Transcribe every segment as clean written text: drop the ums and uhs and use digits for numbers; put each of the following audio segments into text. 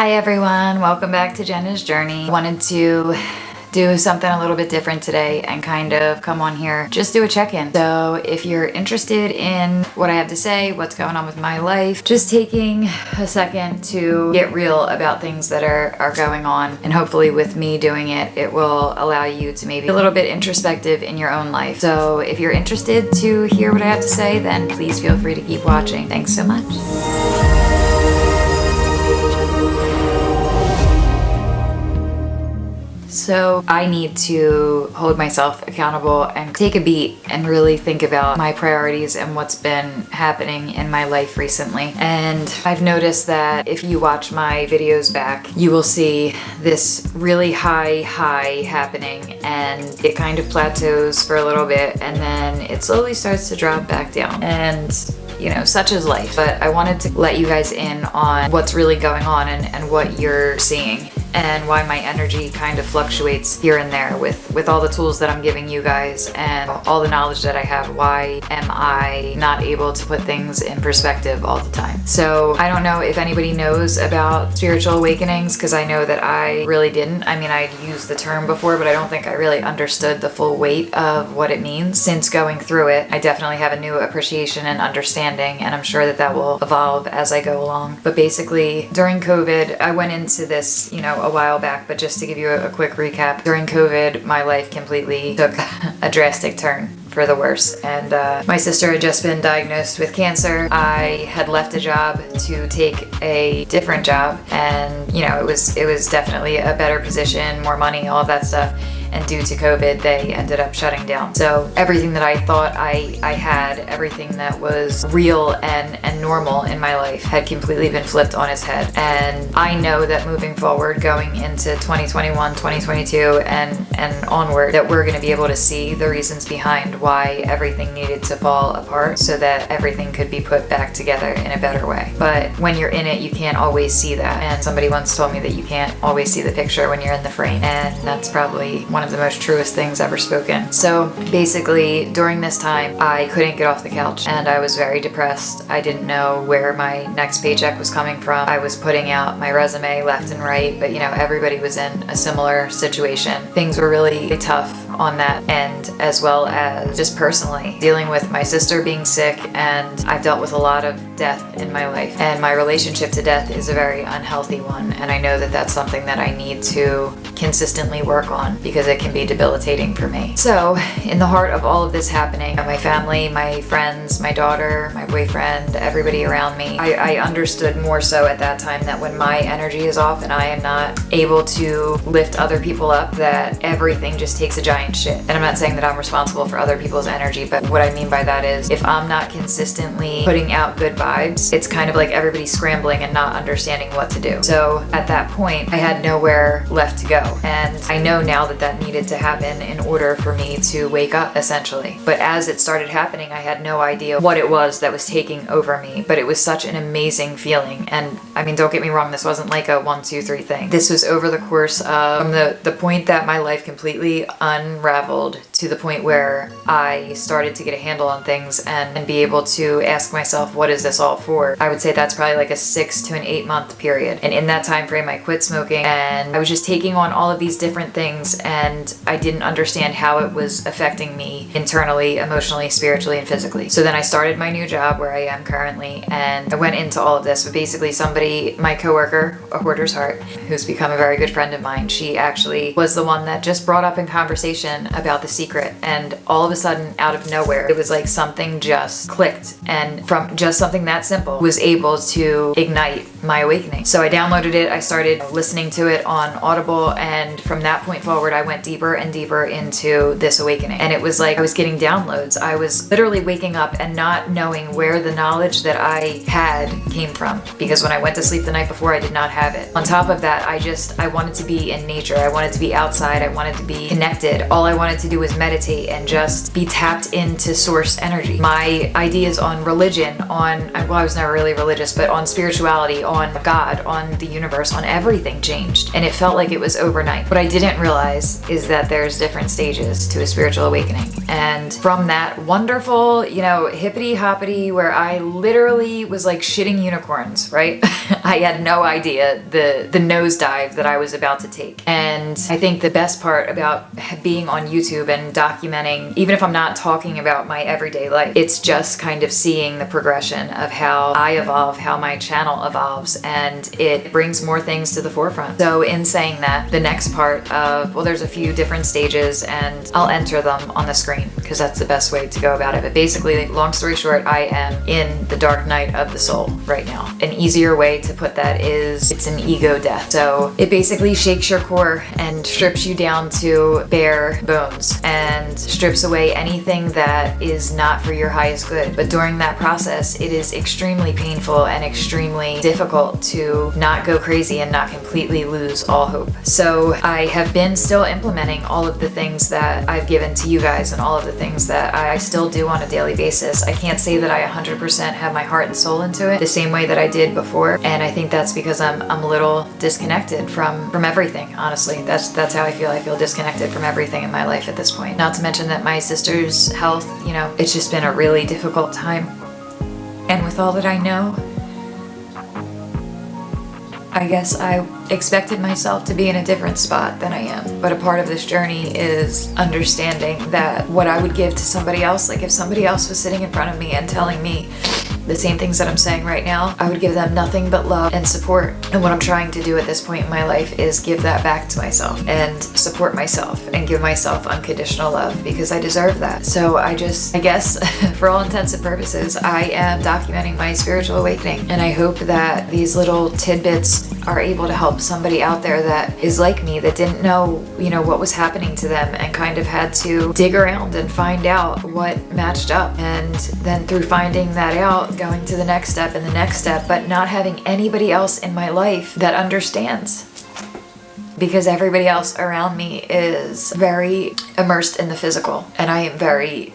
Hi everyone, welcome back to Jenna's Journey. I wanted to do something a little bit different today and kind of come on here, just do a check-in. So if you're interested in what I have to say, what's going on with my life, just taking a second to get real about things that are going on. And hopefully with me doing it, it will allow you to maybe be a little bit introspective in your own life. So if you're interested to hear what I have to say, then please feel free to keep watching. Thanks so much. So I need to hold myself accountable and take a beat and really think about my priorities and what's been happening in my life recently. And I've noticed that if you watch my videos back, you will see this really high happening, and it kind of plateaus for a little bit and then it slowly starts to drop back down. And you know, such is life. But I wanted to let you guys in on what's really going on and what you're seeing, and why my energy kind of fluctuates here and there with all the tools that I'm giving you guys and all the knowledge that I have. Why am I not able to put things in perspective all the time? So I don't know if anybody knows about spiritual awakenings, because I know that I really didn't. I mean, I'd used the term before, but I don't think I really understood the full weight of what it means. Since going through it, I definitely have a new appreciation and understanding, and I'm sure that that will evolve as I go along. But basically, during COVID, I went into this, you know, a while back, but just to give you a quick recap, during COVID, my life completely took a drastic turn for the worse. And my sister had just been diagnosed with cancer. I had left a job to take a different job, and you know, it was definitely a better position, more money, all of that stuff. And due to COVID, they ended up shutting down. So everything that I thought I had, everything that was real and normal in my life had completely been flipped on its head. And I know that moving forward, going into 2021, 2022, and onward, that we're gonna be able to see the reasons behind why everything needed to fall apart so that everything could be put back together in a better way. But when you're in it, you can't always see that. And somebody once told me that you can't always see the picture when you're in the frame. And that's probably one of the most truest things ever spoken. So basically, during this time, I couldn't get off the couch and I was very depressed. I didn't know where my next paycheck was coming from. I was putting out my resume left and right, but you know, everybody was in a similar situation. Things were really tough on that end, as well as just personally dealing with my sister being sick, and I've dealt with a lot of death in my life, and my relationship to death is a very unhealthy one, and I know that that's something that I need to consistently work on because it can be debilitating for me. So in the heart of all of this happening, my family, my friends, my daughter, my boyfriend, everybody around me, I understood more so at that time that when my energy is off and I am not able to lift other people up, that everything just takes a giant shit. And I'm not saying that I'm responsible for other people's energy, but what I mean by that is if I'm not consistently putting out good vibes, it's kind of like everybody scrambling and not understanding what to do. So at that point, I had nowhere left to go. And I know now that that needed to happen in order for me to wake up, essentially. But as it started happening, I had no idea what it was that was taking over me, but it was such an amazing feeling. And I mean, don't get me wrong, this wasn't like a 1, 2, 3 thing. This was over the course of from the point that my life completely unraveled to the point where I started to get a handle on things and be able to ask myself, what is this all for? I would say that's probably like a 6 to an 8 month period. And in that time frame, I quit smoking, and I was just taking on all of these different things, and I didn't understand how it was affecting me internally, emotionally, spiritually, and physically. So then I started my new job where I am currently, and I went into all of this. But basically, somebody, my coworker, a hoarder's heart, who's become a very good friend of mine, she actually was the one that just brought up in conversation about The Secret. And all of a sudden, out of nowhere, it was like something just clicked, and from just something that simple was able to ignite my awakening. So I downloaded it, I started listening to it on Audible, and from that point forward, I went deeper and deeper into this awakening. And it was like I was getting downloads. I was literally waking up and not knowing where the knowledge that I had came from, because when I went to sleep the night before, I did not have it. On top of that, I wanted to be in nature. I wanted to be outside. I wanted to be connected. All I wanted to do was meditate and just be tapped into source energy. My ideas on religion, well, I was never really religious, but on spirituality, on God, on the universe, on everything changed. And it felt like it was overnight. What I didn't realize is that there's different stages to a spiritual awakening. And from that wonderful, you know, hippity hoppity where I literally was like shitting unicorns, right? I had no idea the nosedive that I was about to take. And I think the best part about being on YouTube and documenting, even if I'm not talking about my everyday life, it's just kind of seeing the progression of how I evolve, how my channel evolves, and it brings more things to the forefront. So in saying that, the next part of, well, there's a few different stages and I'll enter them on the screen because that's the best way to go about it. But basically, long story short, I am in the dark night of the soul right now. An easier way to put that is it's an ego death. So it basically shakes your core and strips you down to bare bones and strips away anything that is not for your highest good. But during that process, it is extremely painful and extremely difficult to not go crazy and not completely lose all hope. So I have been still implementing all of the things that I've given to you guys and all of the things that I still do on a daily basis. I can't say that I 100% have my heart and soul into it the same way that I did before, and I think that's because I'm a little disconnected from everything, honestly. That's how I feel. I feel disconnected from everything in my life at this point. Not to mention that my sister's health, you know, it's just been a really difficult time. And with all that I know, I guess I expected myself to be in a different spot than I am. But a part of this journey is understanding that what I would give to somebody else, like if somebody else was sitting in front of me and telling me the same things that I'm saying right now, I would give them nothing but love and support. And what I'm trying to do at this point in my life is give that back to myself and support myself and give myself unconditional love because I deserve that. So I guess for all intents and purposes, I am documenting my spiritual awakening. And I hope that these little tidbits are able to help somebody out there that is like me, that didn't know, you know, what was happening to them and kind of had to dig around and find out what matched up. And then through finding that out, going to the next step and the next step, but not having anybody else in my life that understands. Because everybody else around me is very immersed in the physical and I am very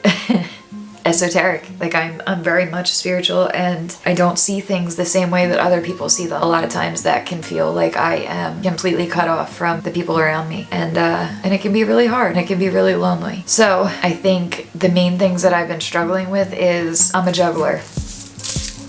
esoteric. Like I'm very much spiritual and I don't see things the same way that other people see them. A lot of times that can feel like I am completely cut off from the people around me, and it can be really hard and it can be really lonely. So I think the main things that I've been struggling with is I'm a juggler.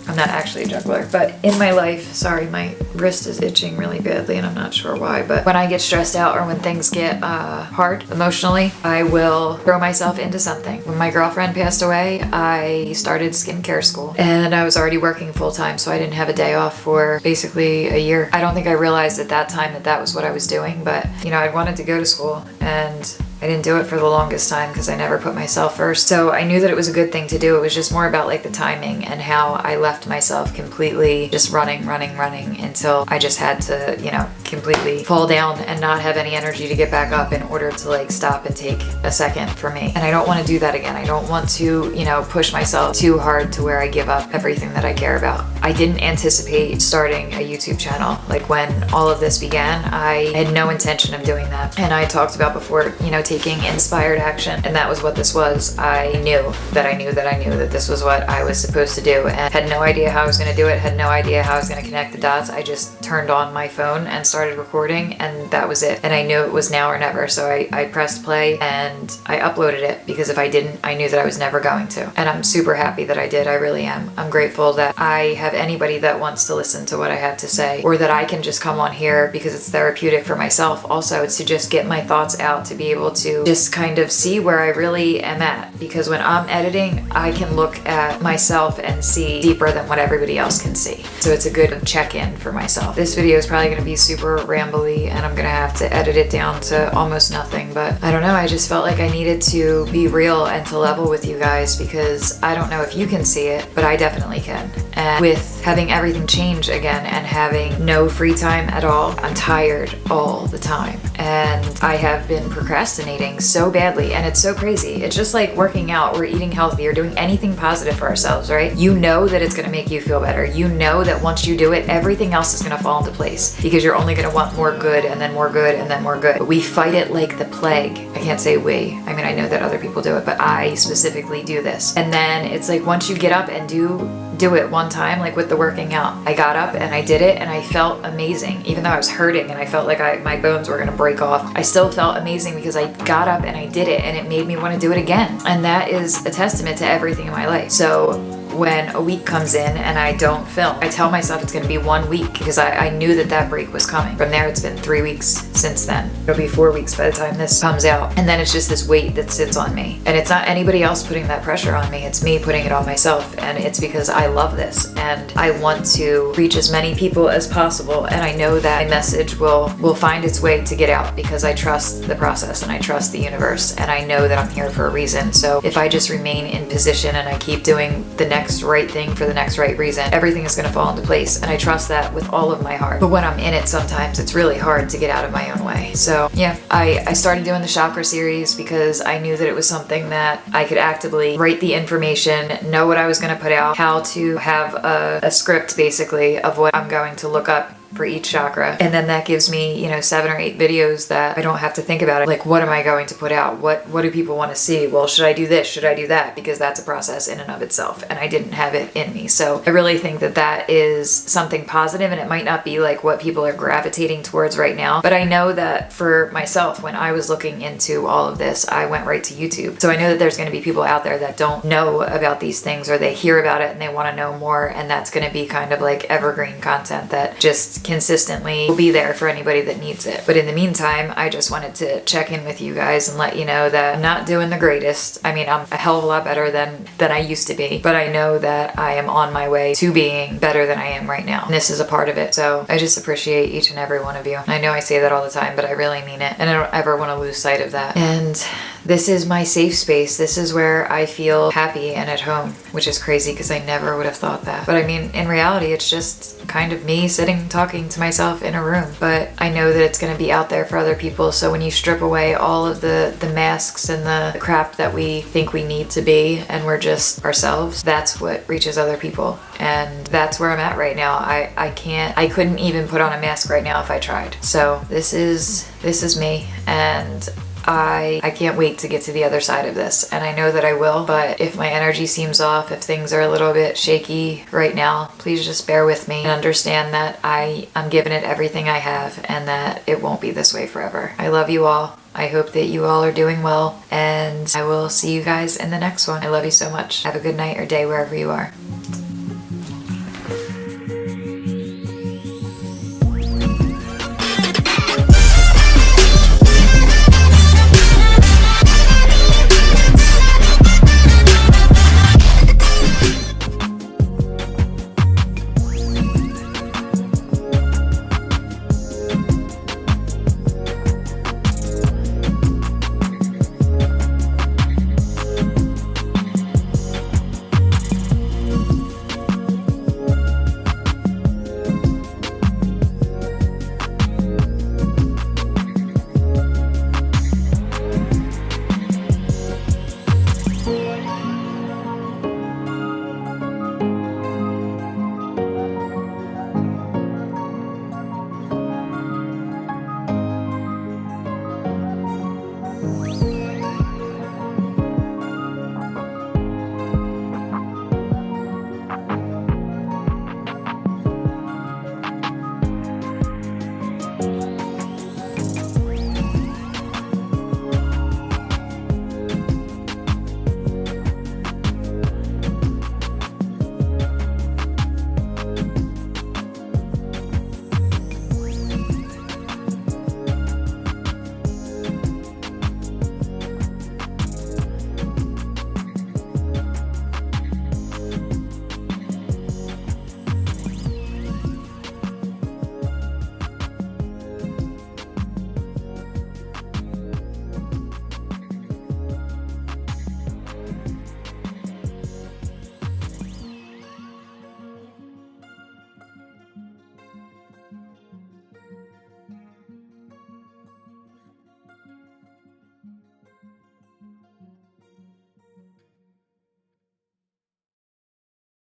I'm not actually a juggler, but in my life, sorry, my wrist is itching really badly and I'm not sure why, but when I get stressed out or when things get hard emotionally, I will throw myself into something. When my girlfriend passed away, I started skincare school and I was already working full time, so I didn't have a day off for basically a year. I don't think I realized at that time that that was what I was doing, but you know, I wanted to go to school and I didn't do it for the longest time because I never put myself first. So I knew that it was a good thing to do. It was just more about like the timing and how I left myself completely just running until I just had to, you know, completely fall down and not have any energy to get back up in order to like stop and take a second for me. And I don't want to do that again. I don't want to, you know, push myself too hard to where I give up everything that I care about. I didn't anticipate starting a YouTube channel. Like when all of this began, I had no intention of doing that. And I talked about before, you know, taking inspired action, and that was what this was. I knew that this was what I was supposed to do, and had no idea how I was going to do it, had no idea how I was going to connect the dots. I just turned on my phone and started recording, and that was it. And I knew it was now or never, so I pressed play and I uploaded it, because if I didn't, I knew that I was never going to. And I'm super happy that I did. I really am. I'm grateful that I have anybody that wants to listen to what I have to say, or that I can just come on here because it's therapeutic for myself. Also, it's to just get my thoughts out, to be able to just kind of see where I really am at, because when I'm editing, I can look at myself and see deeper than what everybody else can see. So it's a good check-in for myself. This video is probably going to be super rambly and I'm going to have to edit it down to almost nothing, but I don't know, I just felt like I needed to be real and to level with you guys, because I don't know if you can see it, but I definitely can. And with having everything change again and having no free time at all, I'm tired all the time, and I have been procrastinating so badly, and it's so crazy. It's just like working out or eating healthy or doing anything positive for ourselves, right? You know that it's going to make you feel better. You know that once you do it, everything else is going to fall into place, because you're only going to want more good and then more good and then more good. But we fight it like the plague. I can't say we. I mean, I know that other people do it, but I specifically do this. And then it's like once you get up and do it one time, like with the working out, I got up and I did it and I felt amazing. Even though I was hurting and I felt like my bones were going to break off, I still felt amazing because I got up and I did it, and it made me want to do it again. And that is a testament to everything in my life. So when a week comes in and I don't film. I tell myself it's gonna be 1 week because I knew that that break was coming. From there, it's been 3 weeks since then. It'll be 4 weeks by the time this comes out. And then it's just this weight that sits on me. And it's not anybody else putting that pressure on me. It's me putting it on myself. And it's because I love this and I want to reach as many people as possible. And I know that my message will find its way to get out because I trust the process and I trust the universe. And I know that I'm here for a reason. So if I just remain in position and I keep doing the next right thing for the next right reason, everything is going to fall into place. And I trust that with all of my heart. But when I'm in it, sometimes it's really hard to get out of my own way. So yeah, I started doing the chakra series because I knew that it was something that I could actively write the information, know what I was going to put out, how to have a script basically of what I'm going to look up for each chakra. And then that gives me, 7 or 8 videos that I don't have to think about it. Like, what am I going to put out? What do people want to see? Well, should I do this? Should I do that? Because that's a process in and of itself. And I didn't have it in me. So I really think that that is something positive, and it might not be like what people are gravitating towards right now. But I know that for myself, when I was looking into all of this, I went right to YouTube. So I know that there's going to be people out there that don't know about these things, or they hear about it and they want to know more. And that's going to be kind of like evergreen content that just consistently will be there for anybody that needs it. But in the meantime, I just wanted to check in with you guys and let you know that I'm not doing the greatest. I mean, I'm a hell of a lot better than I used to be, but I know that I am on my way to being better than I am right now. And this is a part of it. So I just appreciate each and every one of you. I know I say that all the time, but I really mean it. And I don't ever want to lose sight of that. And this is my safe space. This is where I feel happy and at home, which is crazy because I never would have thought that. But I mean, in reality, it's just kind of me sitting talking to myself in a room. But I know that it's going to be out there for other people. So when you strip away all of the masks and the crap that we think we need to be, and we're just ourselves, that's what reaches other people. And that's where I'm at right now. I couldn't even put on a mask right now if I tried. So this is me, and I can't wait to get to the other side of this, and I know that I will. But if my energy seems off, if things are a little bit shaky right now, please just bear with me and understand that I'm giving it everything I have, and that it won't be this way forever. I love you all. I hope that you all are doing well, and I will see you guys in the next one. I love you so much. Have a good night or day wherever you are.